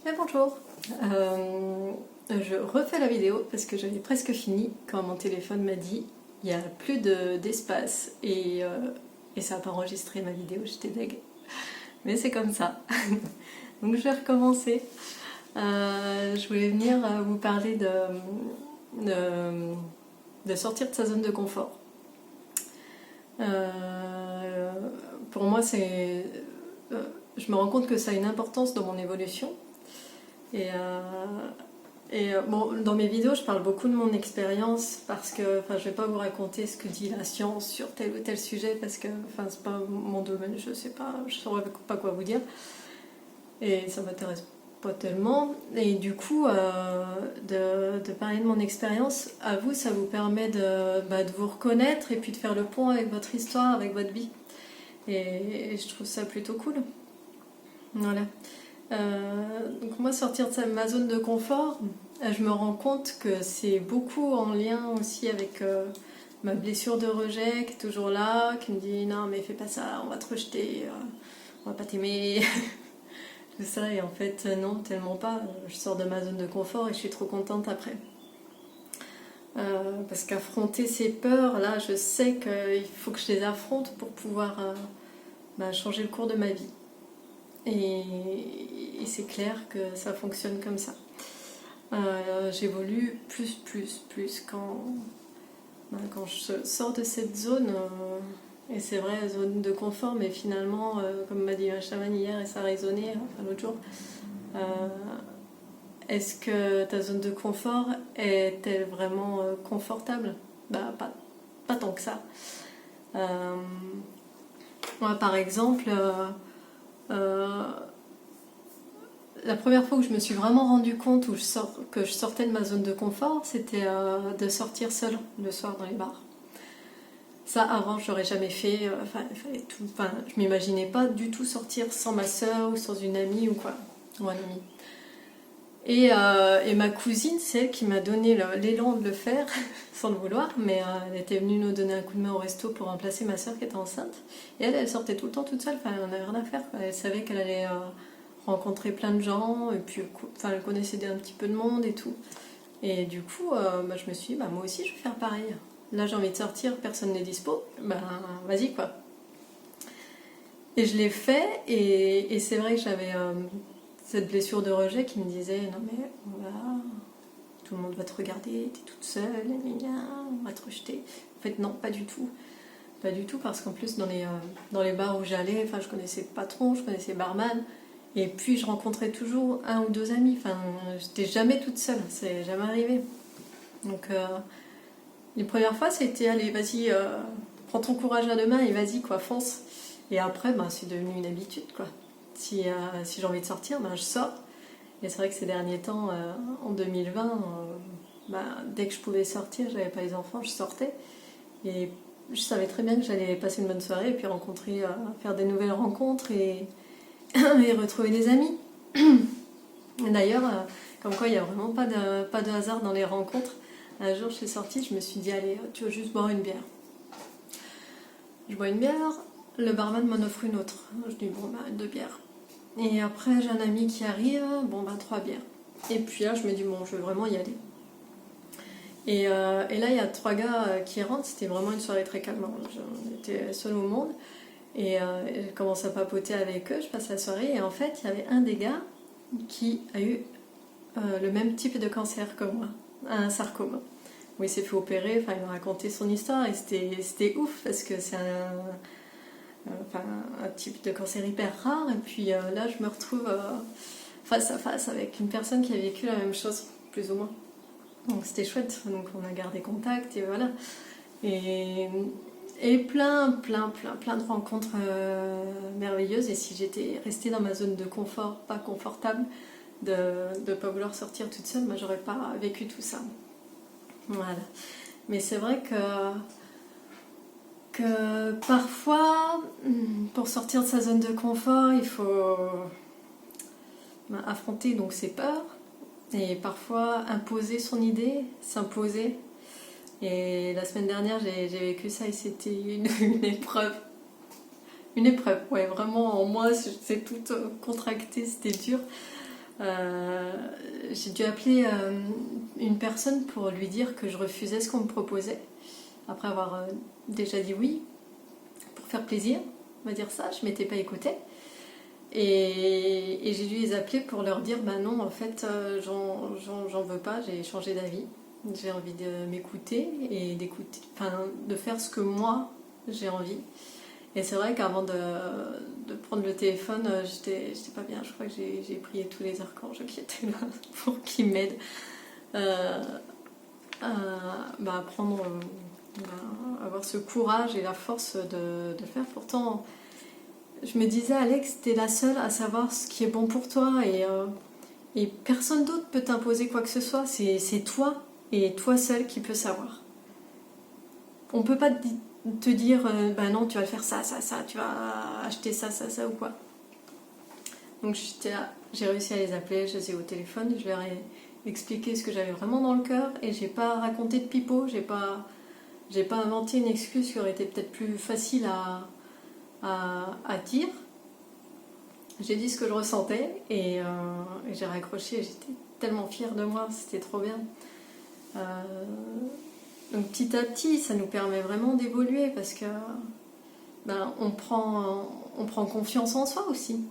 Et bonjour. Je refais la vidéo parce que j'avais presque fini quand mon téléphone m'a dit il n'y a plus d'espace et ça n'a pas enregistré ma vidéo, j'étais deg. Mais c'est comme ça. Donc je vais recommencer. Je voulais venir vous parler de sortir de sa zone de confort. Pour moi, je me rends compte que ça a une importance dans mon évolution. Bon, dans mes vidéos, je parle beaucoup de mon expérience parce que je ne vais pas vous raconter ce que dit la science sur tel ou tel sujet parce que c'est pas mon domaine, je sais pas, je saurais pas quoi vous dire et ça m'intéresse pas tellement. Et du coup, de parler de mon expérience, à vous, ça vous permet de vous reconnaître et puis de faire le pont avec votre histoire, avec votre vie. Et je trouve ça plutôt cool. Voilà. Donc moi, sortir de ma zone de confort, je me rends compte que c'est beaucoup en lien aussi avec ma blessure de rejet qui est toujours là, qui me dit non mais fais pas ça, on va te rejeter, on va pas t'aimer, tout ça. Et en fait non, tellement pas. Je sors de ma zone de confort et je suis trop contente après. Parce qu'affronter ces peurs, là, je sais qu'il faut que je les affronte pour pouvoir changer le cours de ma vie. Et c'est clair que ça fonctionne comme ça. J'évolue plus quand je sors de cette zone. Et c'est vrai, zone de confort, mais finalement, comme m'a dit un chaman hier et ça a résonné l'autre jour, est-ce que ta zone de confort est-elle vraiment confortable ? Pas tant que ça. Moi, par exemple, la première fois où je me suis vraiment rendu compte que je sortais de ma zone de confort, c'était de sortir seule le soir dans les bars. Ça, avant, je l'aurais jamais fait. Je m'imaginais pas du tout sortir sans ma soeur ou sans une amie ou quoi, ou un ami. Et ma cousine, c'est elle qui m'a donné l'élan de le faire, sans le vouloir, mais elle était venue nous donner un coup de main au resto pour remplacer ma soeur qui était enceinte. Et elle sortait tout le temps toute seule, elle n'avait rien à faire. Elle savait qu'elle allait rencontrer plein de gens, et puis elle connaissait un petit peu de monde et tout. Et du coup, je me suis dit, moi aussi je vais faire pareil. Là j'ai envie de sortir, personne n'est dispo, vas-y quoi. Et je l'ai fait, et c'est vrai que j'avais cette blessure de rejet qui me disait, non mais tout le monde va te regarder, t'es toute seule, on va te rejeter. En fait non, pas du tout. Pas du tout, parce qu'en plus dans les bars où j'allais, je connaissais le patron, je connaissais le barman. Et puis je rencontrais toujours un ou deux amis. J'étais jamais toute seule, c'est jamais arrivé. Donc les premières fois, c'était allez, vas-y, prends ton courage à deux mains et vas-y, quoi, fonce. Et après, c'est devenu une habitude, quoi. Si j'ai envie de sortir, je sors. Et c'est vrai que ces derniers temps, en 2020, dès que je pouvais sortir, j'avais pas les enfants, je sortais. Et je savais très bien que j'allais passer une bonne soirée et puis rencontrer, faire des nouvelles rencontres et retrouver des amis. D'ailleurs, comme quoi il n'y a vraiment pas de hasard dans les rencontres. Un jour je suis sortie, je me suis dit allez, tu veux juste boire une bière. Je bois une bière, le barman m'en offre une autre. Je dis deux bières. Et après j'ai un ami qui arrive, trois bières. Et puis là je me dis je vais vraiment y aller. Et là il y a trois gars qui rentrent, c'était vraiment une soirée très calme. J'étais seule au monde. Et je commence à papoter avec eux, je passe la soirée et en fait il y avait un des gars qui a eu le même type de cancer que moi, un sarcome. Où il s'est fait opérer, il m'a raconté son histoire et c'était ouf parce que c'est un type de cancer hyper rare. Et puis là je me retrouve face à face avec une personne qui a vécu la même chose, plus ou moins. Donc c'était chouette, donc on a gardé contact et voilà. Et plein de rencontres merveilleuses. Et si j'étais restée dans ma zone de confort, pas confortable, de ne pas vouloir sortir toute seule, j'aurais pas vécu tout ça. Voilà. Mais c'est vrai que parfois, pour sortir de sa zone de confort, il faut affronter donc ses peurs et parfois imposer son idée, s'imposer. Et la semaine dernière, j'ai vécu ça et c'était une épreuve. Une épreuve, ouais, vraiment, en moi, c'est tout contracté, c'était dur. J'ai dû appeler une personne pour lui dire que je refusais ce qu'on me proposait, après avoir déjà dit oui, pour faire plaisir, on va dire ça, je m'étais pas écoutée. Et j'ai dû les appeler pour leur dire bah non, en fait, j'en veux pas, j'ai changé d'avis. J'ai envie de m'écouter et d'écouter, enfin, de faire ce que moi j'ai envie. Et c'est vrai qu'avant de prendre le téléphone, j'étais pas bien. Je crois que j'ai prié tous les archanges qui étaient là pour qu'ils m'aident à prendre, avoir ce courage et la force de faire. Pourtant, je me disais, Alex, t'es la seule à savoir ce qui est bon pour toi et personne d'autre peut t'imposer quoi que ce soit. C'est toi et toi seul qui peux savoir. On peut pas te dire, bah non, tu vas faire ça, tu vas acheter ça ou quoi. Donc j'étais là, j'ai réussi à les appeler, je les ai au téléphone, je leur ai expliqué ce que j'avais vraiment dans le cœur et j'ai pas raconté de pipeau, j'ai pas inventé une excuse qui aurait été peut-être plus facile à dire. J'ai dit ce que je ressentais et j'ai raccroché, j'étais tellement fière de moi, c'était trop bien. Donc petit à petit, ça nous permet vraiment d'évoluer parce que on prend confiance en soi aussi.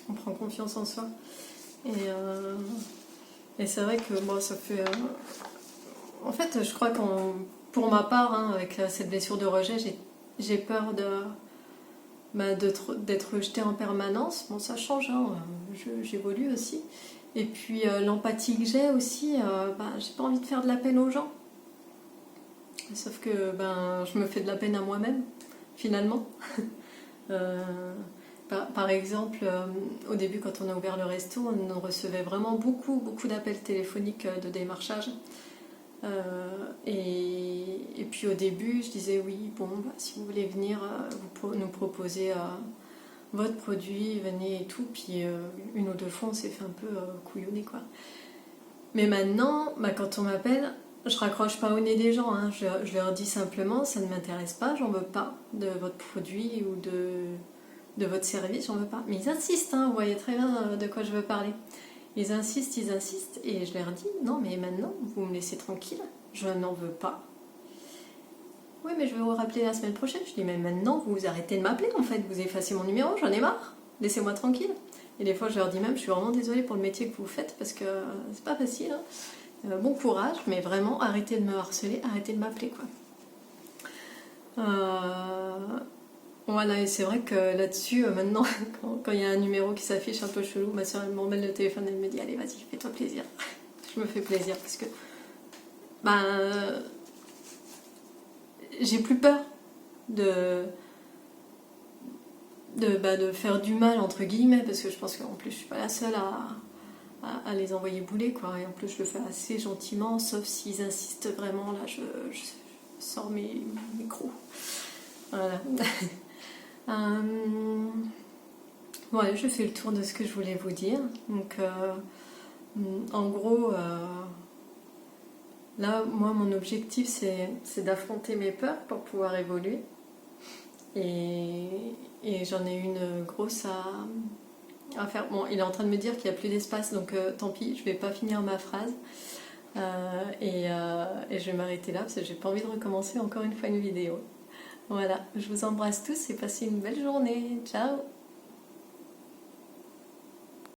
On prend confiance en soi. Et c'est vrai que moi, ça fait... en fait, je crois que pour ma part, avec cette blessure de rejet, j'ai peur d'être rejetée en permanence. Bon, ça change, j'évolue aussi. Et puis l'empathie que j'ai aussi, j'ai pas envie de faire de la peine aux gens. Sauf que je me fais de la peine à moi-même, finalement. Par exemple, au début, quand on a ouvert le resto, on recevait vraiment beaucoup d'appels téléphoniques de démarchage. Et puis au début, je disais oui, bon, si vous voulez venir, nous proposer votre produit, venez et tout. Puis une ou deux fois, on s'est fait un peu couillonner, quoi. Mais maintenant, quand on m'appelle, je raccroche pas au nez des gens. Je leur dis simplement, ça ne m'intéresse pas, j'en veux pas de votre produit ou de votre service, j'en veux pas. Mais ils insistent, vous voyez très bien de quoi je veux parler. Ils insistent, et je leur dis, non mais maintenant, vous me laissez tranquille, je n'en veux pas. Oui, mais je vais vous rappeler la semaine prochaine. Je dis, mais maintenant, vous arrêtez de m'appeler, en fait, vous effacez mon numéro, j'en ai marre, laissez-moi tranquille. Et des fois, je leur dis même, je suis vraiment désolée pour le métier que vous faites, parce que c'est pas facile. Bon courage, mais vraiment, arrêtez de me harceler, arrêtez de m'appeler, quoi. Voilà, et c'est vrai que là-dessus, maintenant, quand il y a un numéro qui s'affiche un peu chelou, ma soeur m'emmène le téléphone et elle me dit, allez, vas-y, fais-toi plaisir. Je me fais plaisir, parce que j'ai plus peur de faire du mal, entre guillemets, parce que je pense qu'en plus, je suis pas la seule à les envoyer bouler, quoi. Et en plus, je le fais assez gentiment, sauf s'ils insistent vraiment, là, je sors mes micros. Voilà. Voilà, je fais le tour de ce que je voulais vous dire. Donc, en gros, là, moi, mon objectif, c'est d'affronter mes peurs pour pouvoir évoluer. Et j'en ai une grosse à faire. Bon, il est en train de me dire qu'il n'y a plus d'espace, donc tant pis, je vais pas finir ma phrase. Et je vais m'arrêter là parce que j'ai pas envie de recommencer encore une fois une vidéo. Voilà, je vous embrasse tous et passez une belle journée. Ciao!